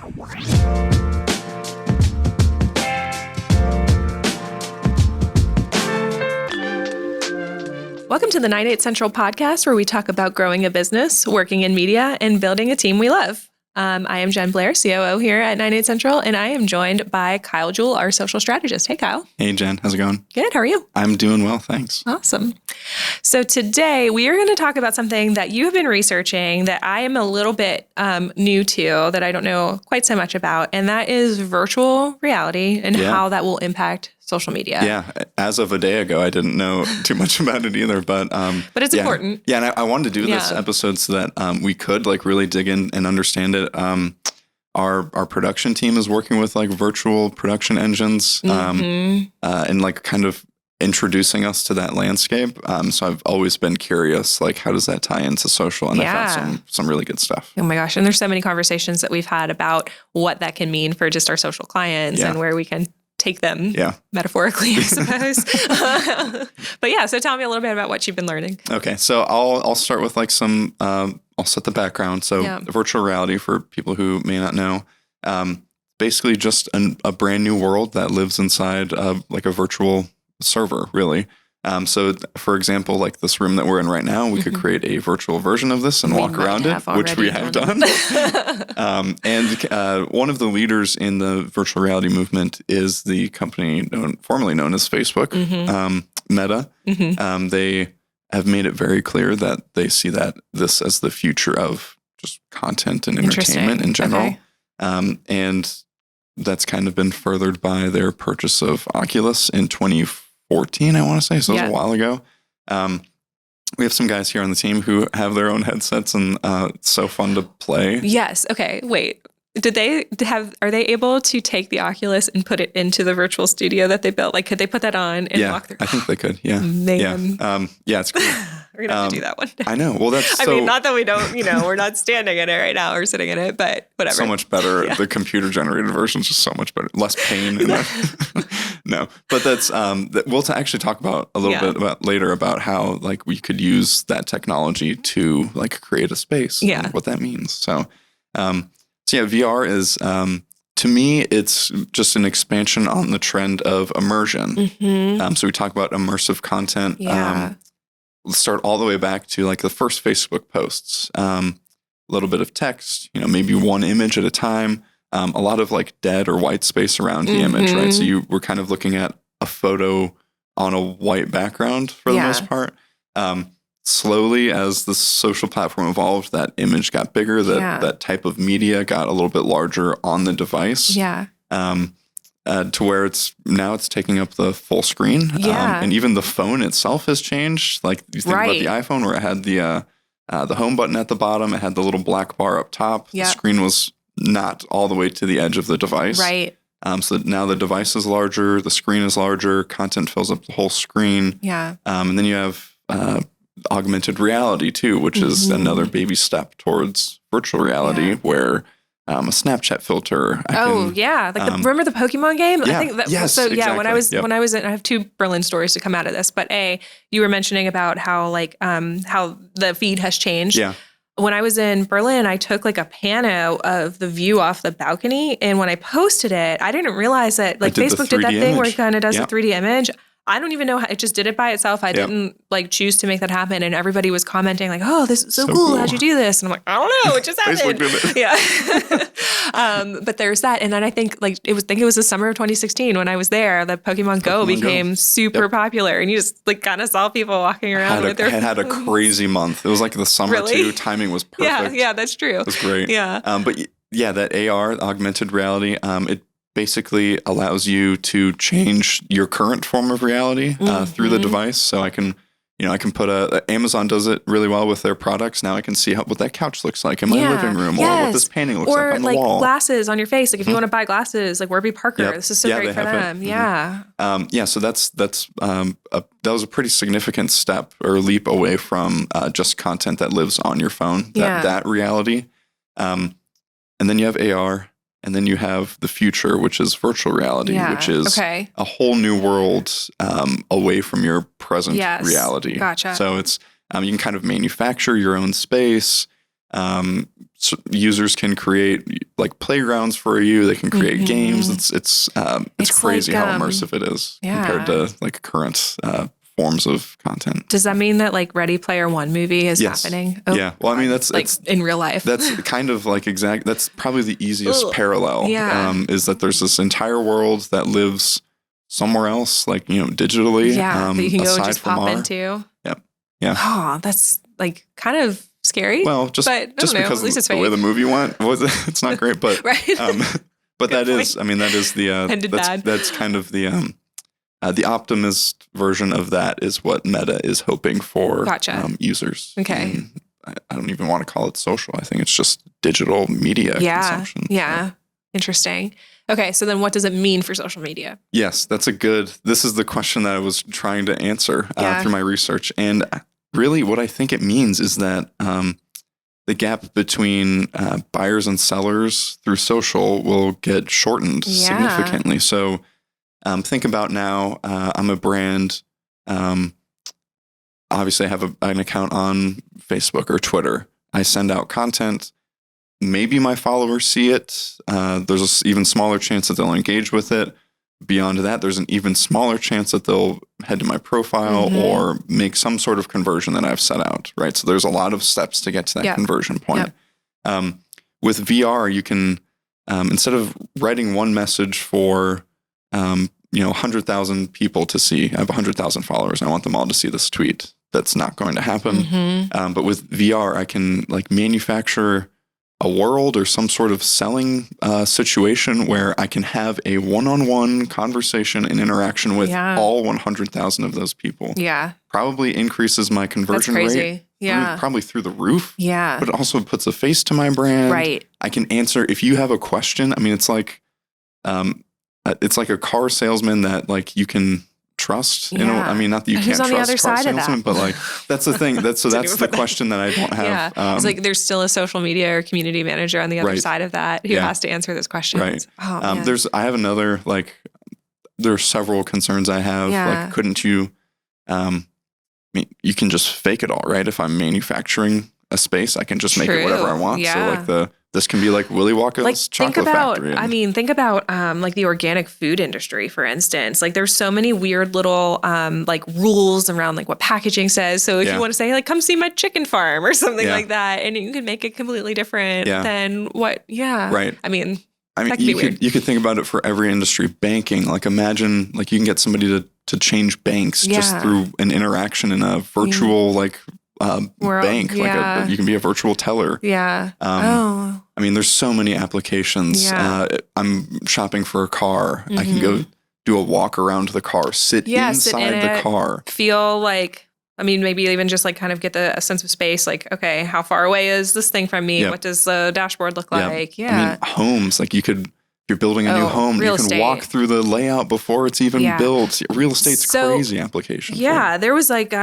Welcome to the 9-8 Central podcast, where we talk about growing a business, working in media, and building a team we love. I am Jen Blair, COO here at 9-8 Central, and I am joined by Kyle Jewell, our social strategist. Hey, Kyle. Hey, Jen. How's it going? Good. How are you? I'm doing well, thanks. Awesome. So today we are going to talk about something that you have been researching that I am a little bit new to, that I don't know quite so much about, and that is virtual reality and how that will impact social media. Yeah. As of a day ago, I didn't know too much about it either, but it's important. Yeah. And I wanted to do this episode so that we could really dig in and understand it. Our production team is working with virtual production engines and kind of introducing us to that landscape. So I've always been curious, how does that tie into social? And I found some really good stuff. Oh my gosh. And there's so many conversations that we've had about what that can mean for just our social clients and where we can take them metaphorically, I suppose. But so tell me a little bit about what you've been learning. Okay. So I'll start with some, I'll set the background. So virtual reality, for people who may not know, basically just a brand new world that lives inside of a virtual server, really. So for example, this room that we're in right now, we could create a virtual version of this and walk around it, which we have done. And one of the leaders in the virtual reality movement is the company formerly known as Facebook, Meta. They have made it very clear that they see this as the future of just content and entertainment in general. Okay. And that's kind of been furthered by their purchase of Oculus in 2014, I want to say. So it was a while ago. We have some guys here on the team who have their own headsets, and it's so fun to play. Yes. Okay. Wait. Are they able to take the Oculus and put it into the virtual studio that they built? Could they put that on and walk through? I think they could. Yeah. Man. Yeah. It's great. We're going to have to do that one day. I know. Well, that's I mean, not that we don't, we're not standing in it right now or sitting in it, but whatever. So much better. The computer generated version is just so much better. Less pain. No, but that's, we'll actually talk about a little bit about later about how we could use that technology to create a space and what that means. So VR is, to me, it's just an expansion on the trend of immersion. So we talk about immersive content. Let's start all the way back to the first Facebook posts. A little bit of text, maybe one image at a time. A lot of dead or white space around the image, right? So you were kind of looking at a photo on a white background for the most part. Slowly, as the social platform evolved, that image got bigger. That type of media got a little bit larger on the device. To where it's taking up the full screen. And even the phone itself has changed. You think about the iPhone, where it had the home button at the bottom, it had the little black bar up top. The screen was not all the way to the edge of the device. So now the device is larger, the screen is larger, content fills up the whole screen. And then you have augmented reality too, which is another baby step towards virtual reality, where a Snapchat filter. Remember the Pokemon game? I think that, exactly. When I was in, I have two Berlin stories to come out of this, but you were mentioning about how how the feed has changed. When I was in Berlin, I took a pano of the view off the balcony, and when I posted it, I didn't realize that Facebook did that thing where it kind of does a 3D image. I don't even know how it just did it by itself. I didn't choose to make that happen. And everybody was commenting oh, this is so cool. How'd you do this? And I'm I don't know. It just happened. But there's that. And then I think it was the summer of 2016 when I was there, the Pokemon Go became super popular. And you just kind of saw people walking around with their had a crazy month. It was the summer too. Timing was perfect. Yeah, that's true. It was great. But that AR, augmented reality, it basically allows you to change your current form of reality through the device. So I can put Amazon does it really well with their products. Now I can see what that couch looks like in my living room, or what this painting looks like on the wall. Or glasses on your face. If you want to buy glasses, Warby Parker, this is so great for them. So that was a pretty significant step or leap away from just content that lives on your phone, that reality. And then you have AR. And then you have the future, which is virtual reality, which is a whole new world away from your present reality. Gotcha. So it's you can kind of manufacture your own space. So users can create like playgrounds for you. They can create games. It's crazy like, how immersive it is compared to like current forms of content. Does that mean that like Ready Player One movie is happening? Oh, yeah. Well, I mean, that's like in real life. That's kind of like that's probably the easiest parallel. Is that there's this entire world that lives somewhere else, like, digitally. That you can go and just pop into. Yep. Yeah. Oh, that's like kind of scary. Well, just because the way the movie went it's not great, but right. But that is the that's kind of the optimist version of that is what Meta is hoping for users. Okay. And I don't even want to call it social. I think it's just digital media consumption. Yeah. Interesting. Okay, so then what does it mean for social media? Yes, this is the question that I was trying to answer through my research. And really what I think it means is that the gap between buyers and sellers through social will get shortened significantly. So think about now, I'm a brand. Obviously, I have an account on Facebook or Twitter. I send out content. Maybe my followers see it. There's an even smaller chance that they'll engage with it. Beyond that, there's an even smaller chance that they'll head to my profile or make some sort of conversion that I've set out, right? So there's a lot of steps to get to that conversion point. With VR, you can, instead of writing one message for 100,000 people to see, I have 100,000 followers. I want them all to see this tweet. That's not going to happen. But with VR, I can like manufacture a world or some sort of selling situation where I can have a one-on-one conversation and interaction with all 100,000 of those people. Yeah. Probably increases my conversion rate. Yeah. Probably through the roof. Yeah. But it also puts a face to my brand. Right. I can answer if you have a question. I mean, it's like a car salesman that like you can trust. I mean, not that you can't trust the other car side salesmen, but like that's the thing. That's the question that I don't have. It's like there's still a social media or community manager on the other side of that who has to answer those questions. Right. Oh, I have another there are several concerns I have. Like, couldn't you? I mean, you can just fake it all, right? If I'm manufacturing a space, I can just make it whatever I want. Yeah. So this can be like Willy Wonka's chocolate factory. Think about like the organic food industry, for instance. Like there's so many weird little like rules around like what packaging says. So if you want to say like, come see my chicken farm or something like that, and you can make it completely different than what, right. I mean, you could think about it for every industry. Banking, like imagine like you can get somebody to change banks just through an interaction in a virtual bank. Like you can be a virtual teller. Yeah. I mean, there's so many applications. I'm shopping for a car. I can go do a walk around the car, sit inside the car. Feel like, I mean, maybe even just like kind of get a sense of space. Like, okay, how far away is this thing from me? What does the dashboard look like? Yeah. I mean, homes, like if you're building a new home, you can walk through the layout before it's even built. Real estate's crazy application. Yeah. There was like,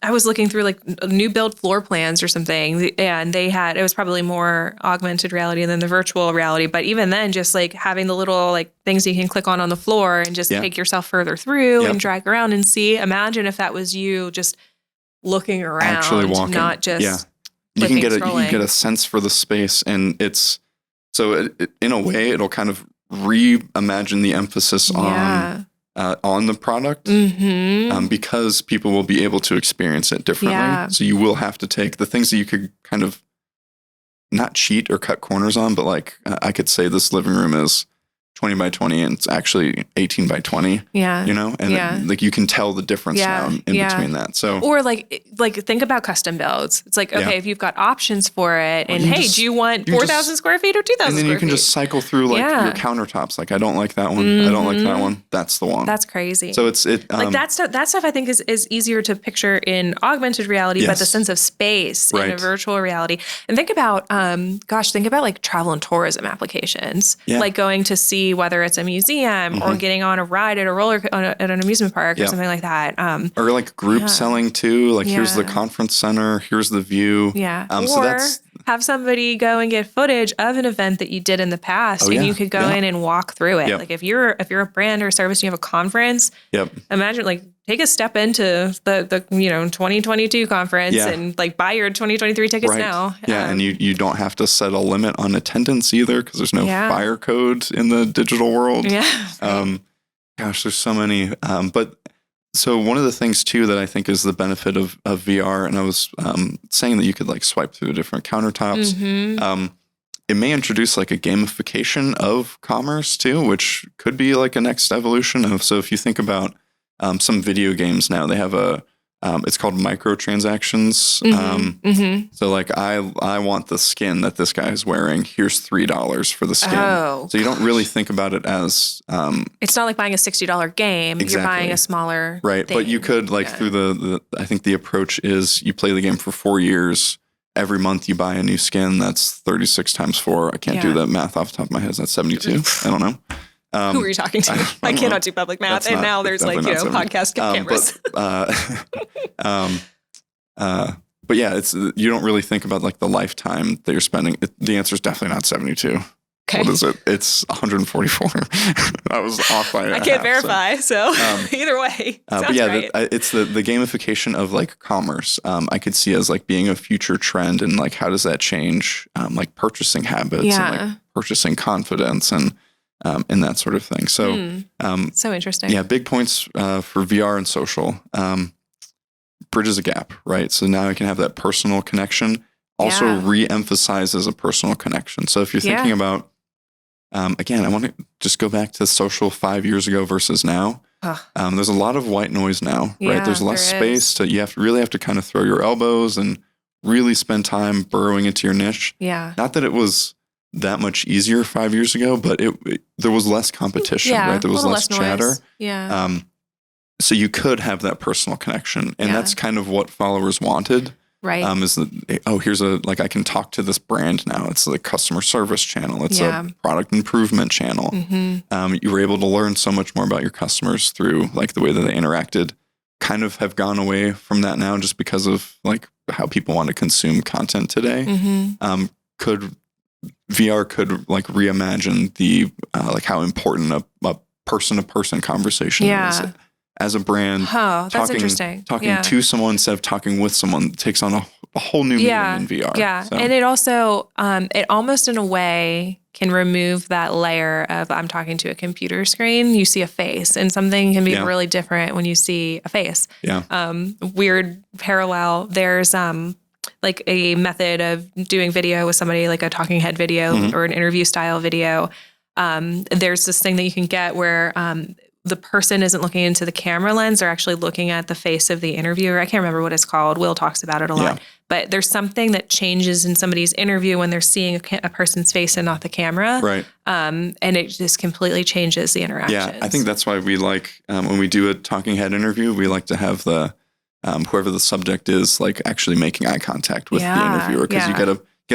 I was looking through like new build floor plans or something, and it was probably more augmented reality than the virtual reality. But even then, just like having the little like things you can click on the floor and just take yourself further through and drag around and see. Imagine if that was you just looking around, actually walking, not just you can get a sense for the space, and it's so in a way it'll kind of reimagine the emphasis on the product because people will be able to experience it differently. Yeah. So you will have to take the things that you could kind of not cheat or cut corners on, but like I could say this living room is 20 by 20 and it's actually 18 by 20. Yeah. And like you can tell the difference now in between that. So, or like think about custom builds. It's like, okay, if you've got options for it and hey, do you want 4,000 square feet or 2,000 square feet? And then you can just cycle through like your countertops. Like, I don't like that one. I don't like that one. That's the one. That's crazy. So like that stuff I think is easier to picture in augmented reality, but the sense of space in a virtual reality. And think about, think about like travel and tourism applications, like going to see whether it's a museum or getting on a ride at at an amusement park or something like that. Or like group selling too. Like here's the conference center, here's the view. Yeah. So that's have somebody go and get footage of an event that you did in the past, and you could go in and walk through it. Like if you're a brand or service and you have a conference, imagine like take a step into the 2022 conference and like buy your 2023 tickets now. And you don't have to set a limit on attendance either because there's no fire code in the digital world. Gosh, there's so many. But so one of the things too that I think is the benefit of VR, and I was saying that you could like swipe through different countertops. It may introduce like a gamification of commerce too, which could be like a next evolution of. So if you think about some video games now, they have it's called microtransactions. So like I want the skin that this guy is wearing. Here's $3 for the skin. So you don't really think about it as it's not like buying a $60 game. You're buying a smaller thing. But you could like through the I think the approach is you play the game for 4 years. Every month you buy a new skin. That's 36 times 4. I can't do that math off the top of my head. That's 72. I don't know. Who are you talking to? I cannot do public math. And now there's like, podcast cameras. But yeah, you don't really think about like the lifetime that you're spending. The answer is definitely not 72. Okay. What is it? It's 144. I was off by I can't verify. So either way, but yeah, right. It's the gamification of like commerce. I could see as like being a future trend, and like how does that change like purchasing habits and like purchasing confidence and that sort of thing. So, so interesting. Yeah, big points for VR and social. Bridges a gap, right? So now I can have that personal connection. Also re-emphasizes a personal connection. So if you're thinking about, again, I want to just go back to social 5 years ago versus now. There's a lot of white noise now, right? There's less space. You really have to kind of throw your elbows and really spend time burrowing into your niche. Not that it was that much easier 5 years ago, but there was less competition, right? There was less chatter. So you could have that personal connection, and that's kind of what followers wanted. Right. Is that, here's I can talk to this brand now. It's a customer service channel. It's a product improvement channel. You were able to learn so much more about your customers through like the way that they interacted. Kind of have gone away from that now just because of like how people want to consume content today. VR could like reimagine the like how important a person-to-person conversation is. As a brand, that's interesting. Talking to someone instead of talking with someone takes on a whole new meaning in VR. So. And it also, it almost in a way can remove that layer of I'm talking to a computer screen. You see a face, and something can be really different when you see a face. Weird parallel. There's like a method of doing video with somebody, like a talking head video or an interview style video. There's this thing that you can get where the person isn't looking into the camera lens. They're actually looking at the face of the interviewer. I can't remember what it's called. Will talks about it a lot. But there's something that changes in somebody's interview when they're seeing a person's face and not the camera. Right. And it just completely changes the interaction. Yeah, I think that's why we like, when we do a talking head interview, we like to have the whoever the subject is, like actually making eye contact with the interviewer, because you get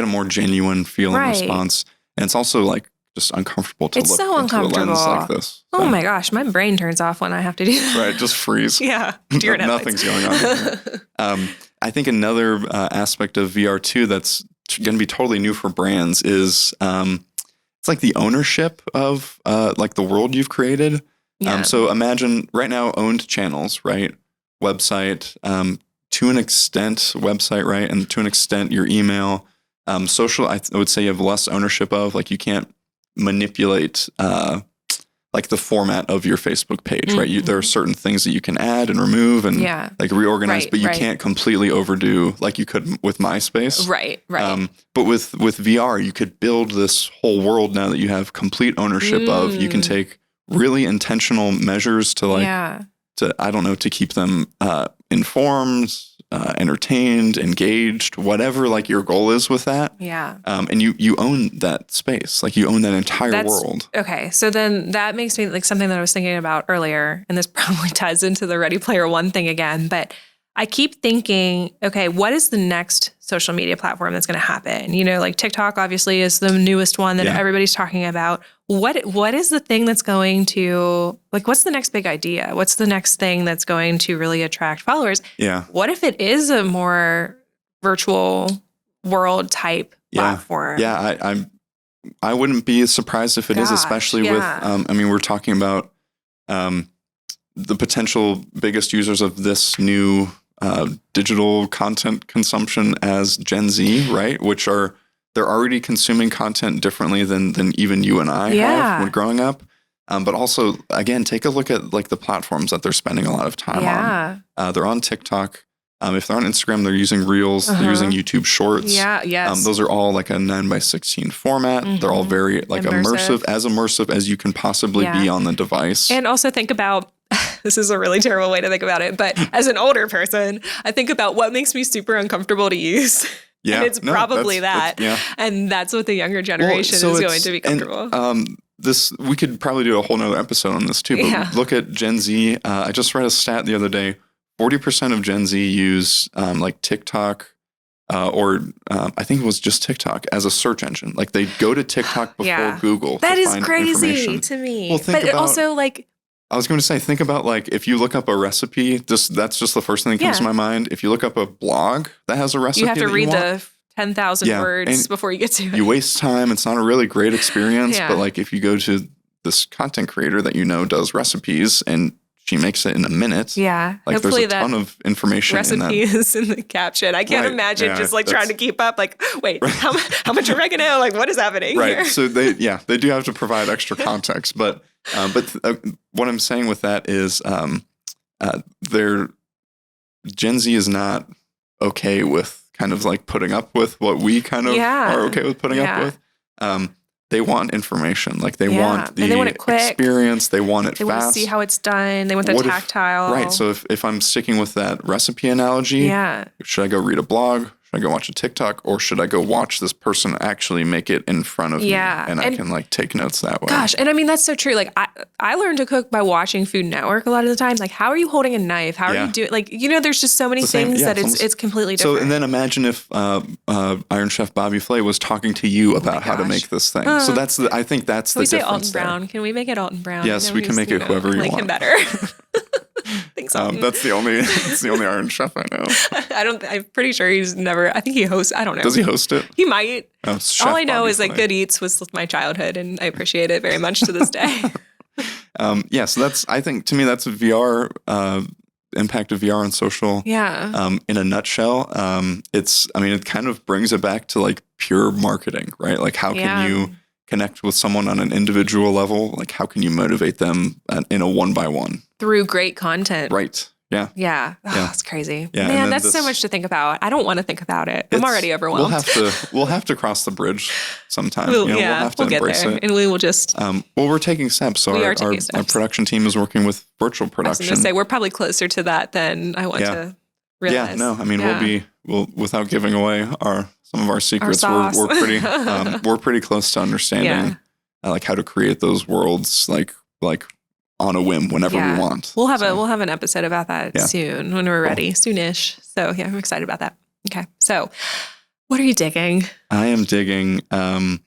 a more genuine feel and response. And it's also like, just uncomfortable to look into a lens like this. So. Oh my gosh, my brain turns off when I have to do that. Right, just freeze. Nothing's going on. I think another aspect of VR too that's going to be totally new for brands is it's like the ownership of like the world you've created. So imagine right now owned channels, right? Website, to an extent website, right? And to an extent your email. Social, I would say you have less ownership of, like you can't manipulate like the format of your Facebook page, right? There are certain things that you can add and remove and like reorganize, but you can't completely overdo like you could with MySpace. Right. But with VR, you could build this whole world now that you have complete ownership of. You can take really intentional measures to like, to keep them informed, entertained, engaged, whatever like your goal is with that. And you own that space, like you own that entire world. Okay. So then that makes me like something that I was thinking about earlier, and this probably ties into the Ready Player One thing again, but I keep thinking, okay, what is the next social media platform that's going to happen? You know, like TikTok obviously is the newest one that everybody's talking about. What is the thing that's going to, like, what's the next big idea? What's the next thing that's going to really attract followers? What if it is a more virtual world type platform. Yeah, I wouldn't be surprised if it is, especially with, I mean, we're talking about the potential biggest users of this new digital content consumption as Gen Z, right? Which they're already consuming content differently than even you and I have when growing up. But also, again, take a look at like the platforms that they're spending a lot of time on. They're on TikTok. If they're on Instagram, they're using Reels. They're using YouTube Shorts. Those are all like a 9:16 format. They're all very like immersive as you can possibly be on the device. And also think about, this is a really terrible way to think about it, but as an older person, I think about what makes me super uncomfortable to use. Yeah, and it's probably that. And that's what the younger generation is going to be comfortable. And, we could probably do a whole nother episode on this too, but look at Gen Z. I just read a stat the other day. 40% of Gen Z use like TikTok or I think it was just TikTok as a search engine. Like they go to TikTok before Google. That is crazy to me. Well, but also like, I was going to say, think about like if you look up a recipe, that's just the first thing that comes to my mind. If you look up a blog that has a recipe, you have to read the 10,000 words before you get to it. You waste time. It's not a really great experience. But like if you go to this content creator that you know does recipes and she makes it in a minute. Yeah. Like there's a ton of information in that. Recipe is in the caption. I can't imagine just like trying to keep up. Like, wait, how much oregano? Like, what is happening here? So they do have to provide extra context. But what I'm saying with that is Gen Z is not okay with kind of like putting up with what we kind of are okay with putting up with. They want information. Like they want the experience. They want it fast. They want to see how it's done. They want the tactile. Right. So if I'm sticking with that recipe analogy, should I go read a blog? Should I go watch a TikTok? Or should I go watch this person actually make it in front of me? And I can like take notes that way. Gosh. And I mean, that's so true. Like I learned to cook by watching Food Network a lot of the times. Like how are you holding a knife? How are you doing? Like, there's just so many things that it's completely different. So, and then imagine if Iron Chef Bobby Flay was talking to you about how to make this thing. So I think that's the difference. Can we say Alton Brown? Can we make it Alton Brown? Yes, we can make it whoever you want. Like him better. That's the only Iron Chef I know. I'm pretty sure he's never. I think he hosts. I don't know. Does he host it? He might. Oh, all I know is like Good Eats was my childhood, and I appreciate it very much to this day. So that's. I think to me that's a VR impact of VR on social. In a nutshell, it kind of brings it back to like pure marketing, right? Like how can you connect with someone on an individual level? Like how can you motivate them in a 1-by-1? Through great content. Right. Yeah. It's crazy. Man, that's so much to think about. I don't want to think about it. I'm already overwhelmed. We'll have to cross the bridge sometime. We'll have to embrace it. And we will just. We're taking steps. So our production team is working with virtual production. I was going to say we're probably closer to that than I want to realize. Yeah. No. I mean, we'll without giving away some of our secrets. We're pretty close to understanding like how to create those worlds like on a whim whenever we want. We'll have an episode about that soon when we're ready, soonish. So I'm excited about that. Okay. So what are you digging? I am digging. I'm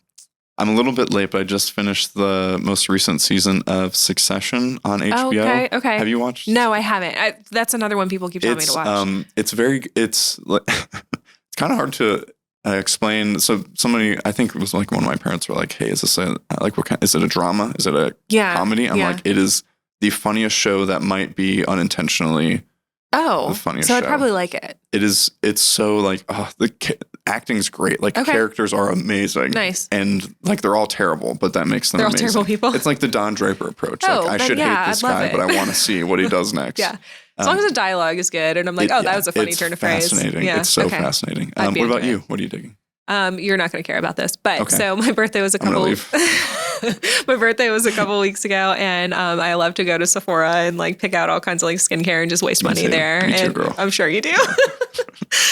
a little bit late, but I just finished the most recent season of Succession on HBO. Okay. Have you watched? No, I haven't. That's another one people keep telling me to watch. It's kind of hard to explain. So somebody, I think it was like one of my parents were like, "Hey, is this is it a drama? Is it a comedy?" I'm like, "It is the funniest show that might be unintentionally the funniest show." So I'd probably like it. It's so like, the acting's great. Like characters are amazing. Nice. And like they're all terrible, but that makes them amazing. All terrible people. It's like the Don Draper approach. I should hate this guy, but I want to see what he does next. As long as the dialogue is good, and I'm like, that was a funny turn of phrase. Fascinating. It's so fascinating. What about you? What are you digging? You're not going to care about this, but so my birthday was a couple. My birthday was a couple weeks ago, and I love to go to Sephora and like pick out all kinds of like skincare and just waste money there. Me too, and girl. I'm sure you do.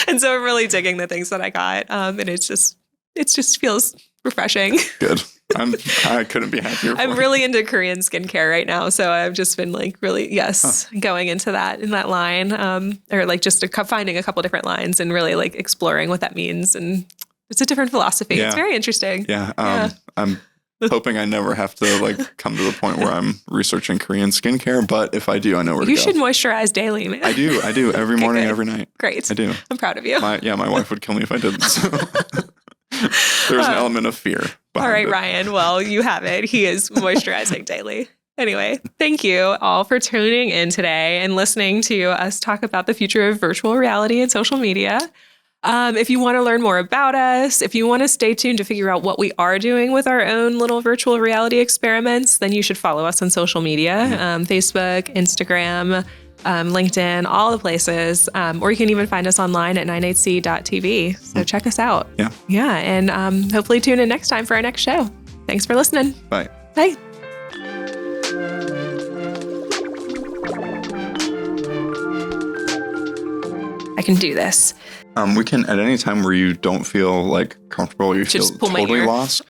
And so I'm really digging the things that I got, and it just feels refreshing. Good. I couldn't be happier. I'm really into Korean skincare right now, so I've just been like really going into that line, or like just finding a couple different lines and really like exploring what that means, and it's a different philosophy. It's very interesting. I'm hoping I never have to like come to the point where I'm researching Korean skincare, but if I do, I know where to go. You should moisturize daily, man. I do every morning, every night. Great. I do. I'm proud of you. My wife would kill me if I didn't. So. There's an element of fear. All right, it. Ryan. Well, you have it. He is moisturizing daily. Anyway, thank you all for tuning in today and listening to us talk about the future of virtual reality and social media. If you want to learn more about us, if you want to stay tuned to figure out what we are doing with our own little virtual reality experiments, then you should follow us on social media, Facebook, Instagram, LinkedIn, all the places. Or you can even find us online at 98c.tv. So check us out. Yeah. Yeah. And hopefully tune in next time for our next show. Thanks for listening. Bye. Bye. I can do this. We can, at any time where you don't feel like comfortable, you feel just pull my totally ear. lost.